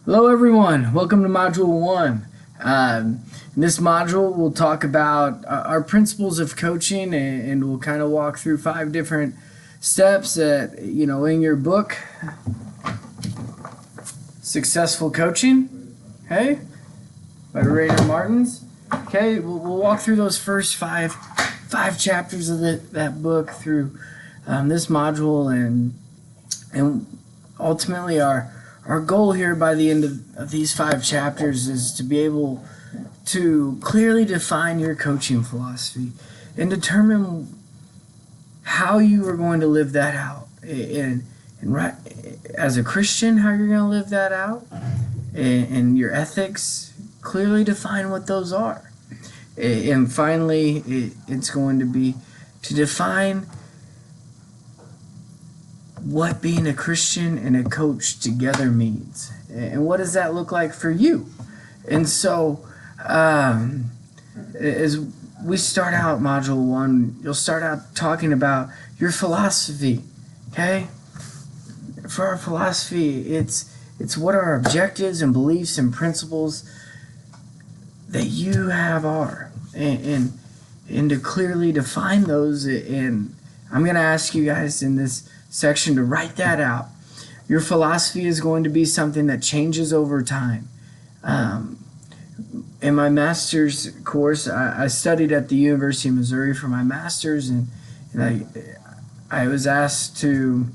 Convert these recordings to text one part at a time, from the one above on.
Hello everyone, welcome to Module 1. In this module we'll talk about our principles of coaching, and we'll kind of walk through 5 different steps that, in your book, Successful Coaching, okay, by Rainer Martins. Okay, we'll walk through those first five chapters of that book through this module, and ultimately our goal here by the end of these 5 chapters is to be able to clearly define your coaching philosophy and determine how you are going to live that out. And right, as a Christian, how you're going to live that out, and your ethics, clearly define what those are. And finally, it's going to be to define what being a Christian and a coach together means, and what does that look like for you. And so as we start out Module 1, you'll start out talking about your philosophy. Okay, for our philosophy, it's what our objectives and beliefs and principles that you have are, and to clearly define those. And I'm going to ask you guys in this section to write that out. Your philosophy is going to be something that changes over time. In my master's course, I studied at the University of Missouri for my master's, and I was asked to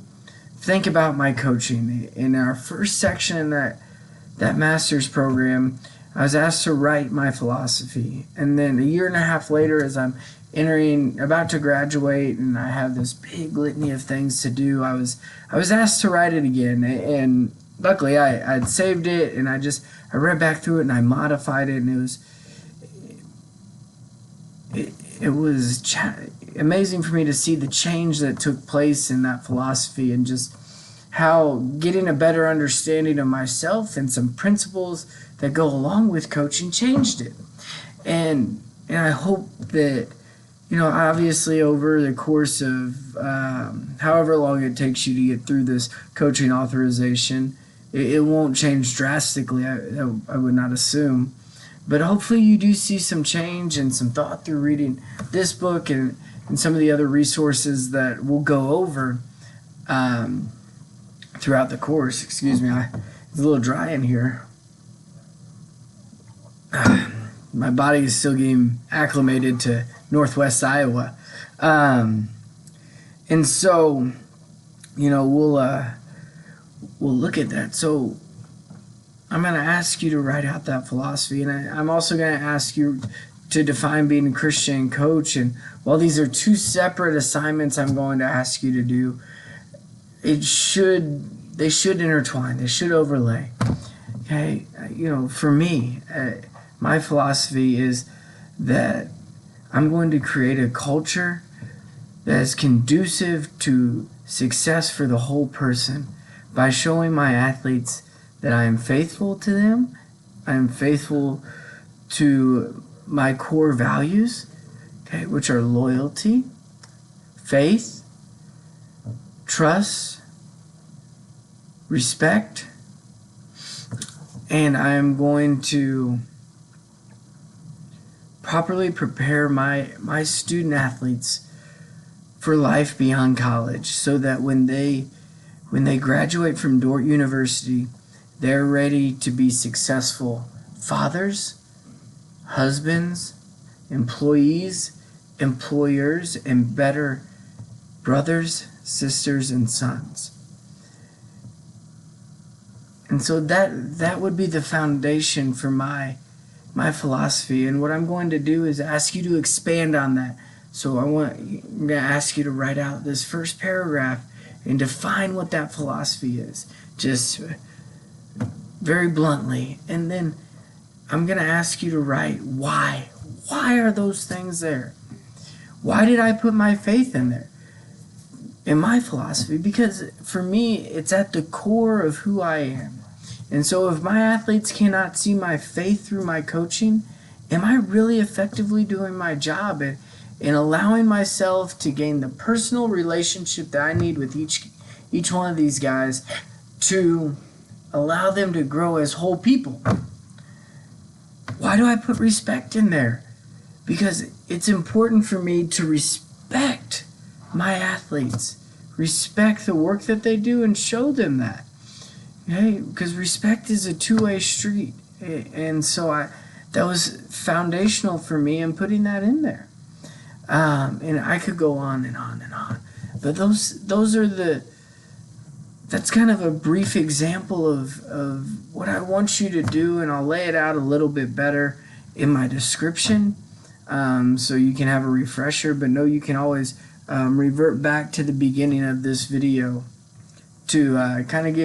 think about my coaching. In our first section in that master's program, I was asked to write my philosophy. And then a year and a half later, as I'm about to graduate, and I have this big litany of things to do, I was asked to write it again. And luckily I'd saved it, and I read back through it, and I modified it, and it was amazing for me to see the change that took place in that philosophy, and just how getting a better understanding of myself and some principles that go along with coaching changed it. And I hope that, obviously over the course of however long it takes you to get through this coaching authorization, it won't change drastically, I would not assume. But hopefully you do see some change and some thought through reading this book and some of the other resources that we'll go over throughout the course. Excuse me, it's a little dry in here. My body is still getting acclimated to Northwest Iowa. And so, we'll look at that. So I'm going to ask you to write out that philosophy, and I'm also going to ask you to define being a Christian coach. And while these are 2 separate assignments I'm going to ask you to do, they should intertwine. They should overlay. Okay? For me, my philosophy is that I'm going to create a culture that is conducive to success for the whole person by showing my athletes that I am faithful to them, I am faithful to my core values, okay, which are loyalty, faith, trust, respect, and I am going to properly prepare my student athletes for life beyond college, so that when they graduate from Dordt University, they're ready to be successful fathers, husbands, employees, employers, and better brothers, sisters, and sons. And so that would be the foundation for my philosophy. And what I'm going to do is ask you to expand on that. So I'm going to ask you to write out this first paragraph and define what that philosophy is, just very bluntly. And then I'm going to ask you to write why. Why are those things there? Why did I put my faith in there, in my philosophy? Because for me, it's at the core of who I am. And so if my athletes cannot see my faith through my coaching, am I really effectively doing my job in allowing myself to gain the personal relationship that I need with each one of these guys to allow them to grow as whole people. Why do I put respect in there? Because it's important for me to respect my athletes, respect the work that they do, and show them that. Okay? Because respect is a two-way street. And so that was foundational for me in putting that in there. And I could go on and on and on. But those are that's kind of a brief example of what I want you to do, and I'll lay it out a little bit better in my description, so you can have a refresher. But no, you can always revert back to the beginning of this video to kind of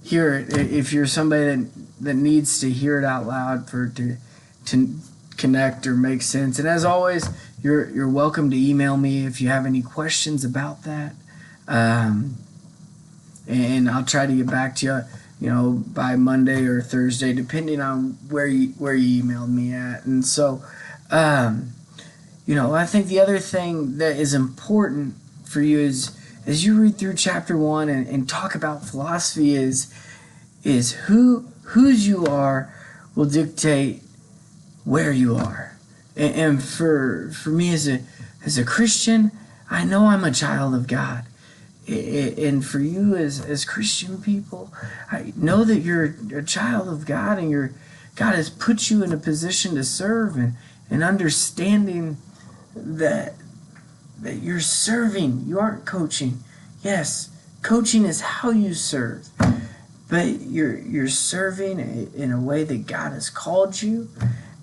hear it if you're somebody that needs to hear it out loud for it to connect or make sense. And as always, you're welcome to email me if you have any questions about that. And I'll try to get back to you, by Monday or Thursday, depending on where you emailed me at. And so, I think the other thing that is important for you is, as you read through chapter 1 and talk about philosophy, is whose you are will dictate where you are. And for me as a Christian, I know I'm a child of God. And for you as Christian people, I know that you're a child of God, and God has put you in a position to serve, and understanding that you're serving. You aren't coaching. Yes, coaching is how you serve, but you're serving in a way that God has called you.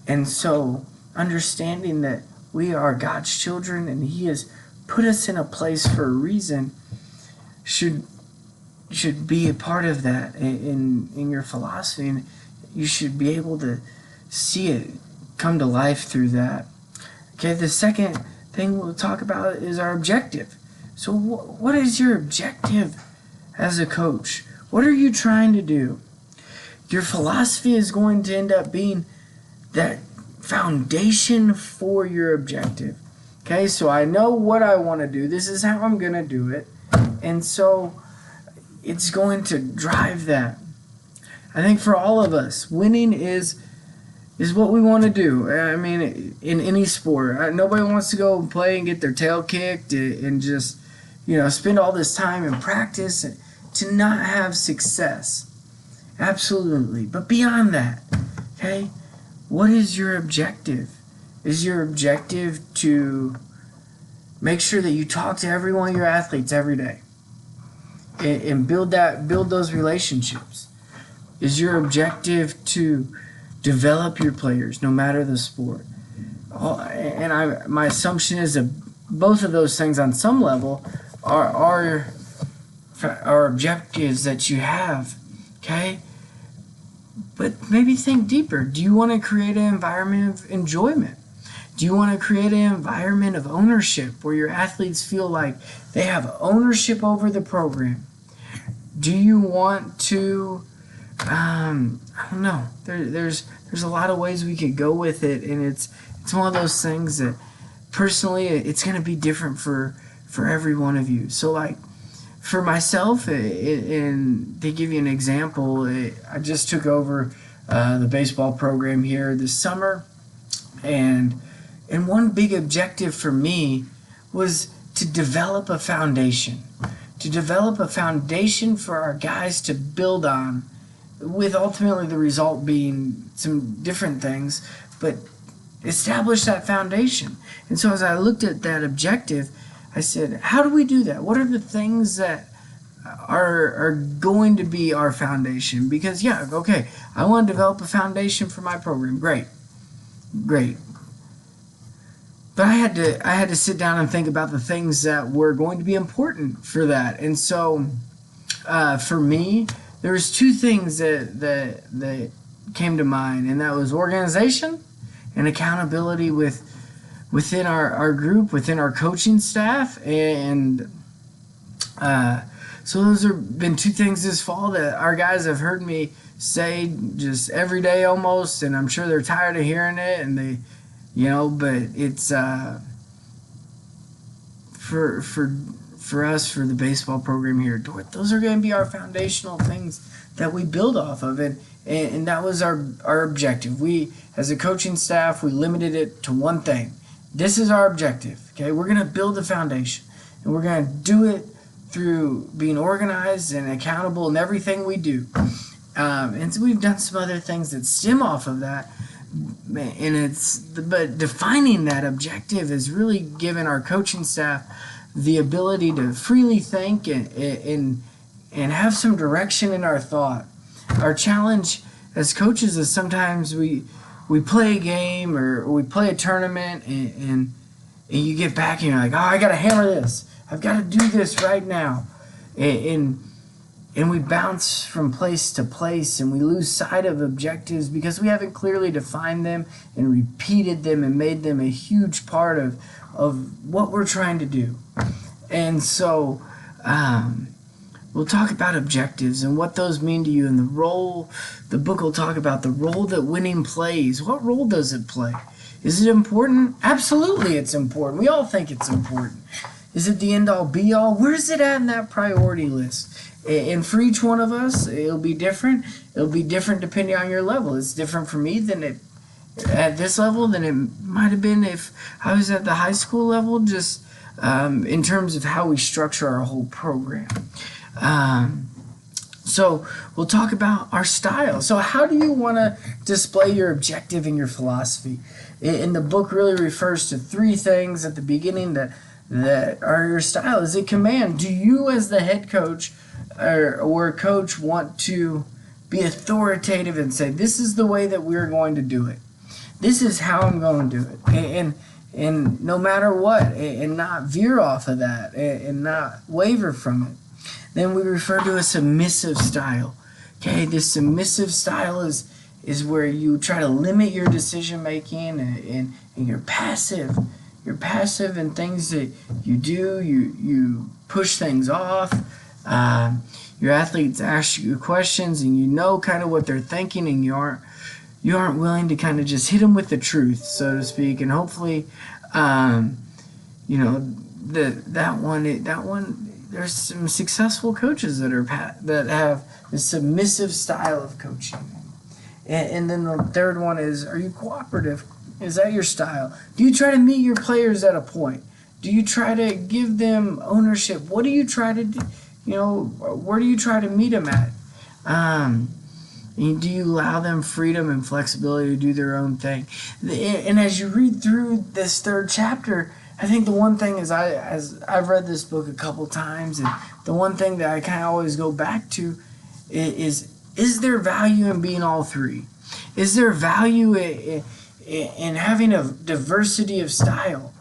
And so understanding that we are God's children and He has put us in a place for a reason should be a part of that in your philosophy, and you should be able to see it come to life through that. Okay, the second thing we'll talk about is our objective. So what is your objective as a coach? What are you trying to do? Your philosophy is going to end up being that foundation for your objective. Okay, so I know what I want to do. This is how I'm going to do it. And so it's going to drive that. I think for all of us, winning is what we want to do. I mean, in any sport, nobody wants to go and play and get their tail kicked and just, spend all this time in practice to not have success. Absolutely. But beyond that, okay, what is your objective? Is your objective to make sure that you talk to every one of your athletes every day and build those relationships? Is your objective to develop your players no matter the sport? And my assumption is that both of those things on some level are objectives that you have, okay? But maybe think deeper. Do you want to create an environment of enjoyment? Do you want to create an environment of ownership where your athletes feel like they have ownership over the program? Do you want to, I don't know. There's a lot of ways we could go with it, and it's one of those things that personally it's going to be different for every one of you. So like for myself, and to give you an example, I just took over the baseball program here this summer, and one big objective for me was to develop a foundation. To develop a foundation for our guys to build on, with ultimately the result being some different things, but establish that foundation. And so as I looked at that objective, I said, how do we do that? What are the things that are going to be our foundation? Because, okay, I want to develop a foundation for my program. Great. But I had to sit down and think about the things that were going to be important for that. And so for me, there was two things that came to mind, and that was organization and accountability within our group, within our coaching staff. And so those have been two things this fall that our guys have heard me say just every day almost, and I'm sure they're tired of hearing it, and they, but it's for us, for the baseball program here, those are going to be our foundational things that we build off of, and that was our objective. We, as a coaching staff, we limited it to one thing. This is our objective. Okay, we're going to build a foundation, and we're going to do it through being organized and accountable in everything we do. And so we've done some other things that stem off of that, but defining that objective has really given our coaching staff the ability to freely think and have some direction in our thought. Our challenge as coaches is sometimes we play a game or we play a tournament and you get back and you're like, oh, I got to hammer this. I've got to do this right now. And we bounce from place to place and we lose sight of objectives because we haven't clearly defined them and repeated them and made them a huge part of what we're trying to do. And so we'll talk about objectives and what those mean to you and the role. The book will talk about the role that winning plays. What role does it play? Is it important? Absolutely it's important. We all think it's important. Is it the end-all, be-all? Where's it at in that priority list? And for each one of us, it'll be different. It'll be different depending on your level. It's different for me at this level than it might have been if I was at the high school level, just in terms of how we structure our whole program. So we'll talk about our style. So how do you want to display your objective and your philosophy? And the book really refers to three things at the beginning that are your style. Is it command? Do you as the head coach or coach want to be authoritative and say, this is the way that we're going to do it. This is how I'm going to do it. And no matter what, and not veer off of that and not waver from it. Then we refer to a submissive style. Okay, this submissive style is where you try to limit your decision making and you're passive. You're passive in things that you do. You push things off. Your athletes ask you questions and you know kind of what they're thinking, and you aren't willing to kind of just hit them with the truth, so to speak. And hopefully, that one. There's some successful coaches that have a submissive style of coaching. And then the third one is, are you cooperative? Is that your style? Do you try to meet your players at a point? Do you try to give them ownership? What do you try to do? Where do you try to meet them at? Do you allow them freedom and flexibility to do their own thing? And as you read through this third chapter, I think the one thing is, as I've read this book a couple times, and the one thing that I kind of always go back to is there value in being all three? Is there value in having a diversity of style?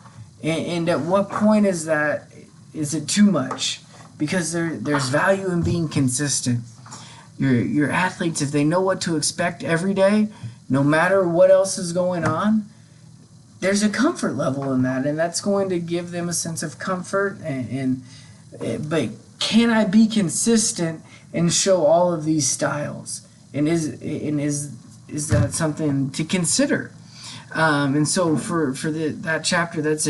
And at what point is it too much? Because there's value in being consistent. Your athletes, if they know what to expect every day, no matter what else is going on, there's a comfort level in that, and that's going to give them a sense of comfort. But can I be consistent and show all of these styles? And is that something to consider? And so for that chapter, that's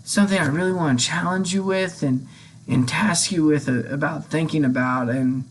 something I really want to challenge you with and task you with about thinking about. And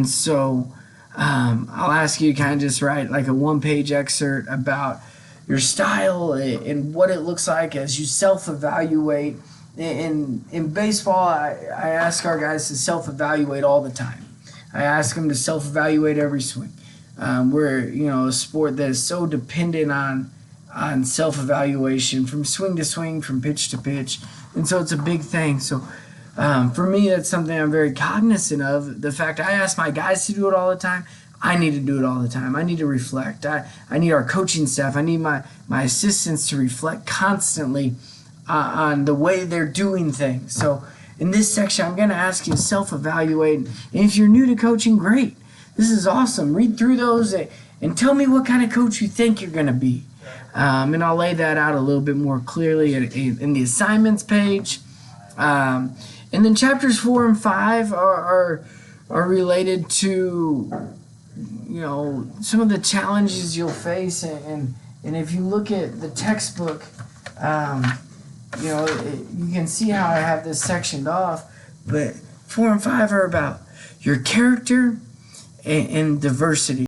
so I'll ask you to kind of just write like a one-page excerpt about your style and what it looks like as you self-evaluate. In baseball, I ask our guys to self-evaluate all the time. I ask them to self-evaluate every swing. We're a sport that is so dependent on self-evaluation from swing to swing, from pitch to pitch, and so it's a big thing. So for me, that's something I'm very cognizant of. The fact I ask my guys to do it all the time, I need to do it all the time. I need to reflect. I need our coaching staff. I need my assistants to reflect constantly on the way they're doing things. So in this section, I'm going to ask you to self-evaluate. And if you're new to coaching, great. This is awesome. Read through those and tell me what kind of coach you think you're going to be. And I'll lay that out a little bit more clearly in the assignments page. And then chapters 4 and 5 are related to some of the challenges you'll face, and if you look at the textbook, you can see how I have this sectioned off. But 4 and 5 are about your character in diversity.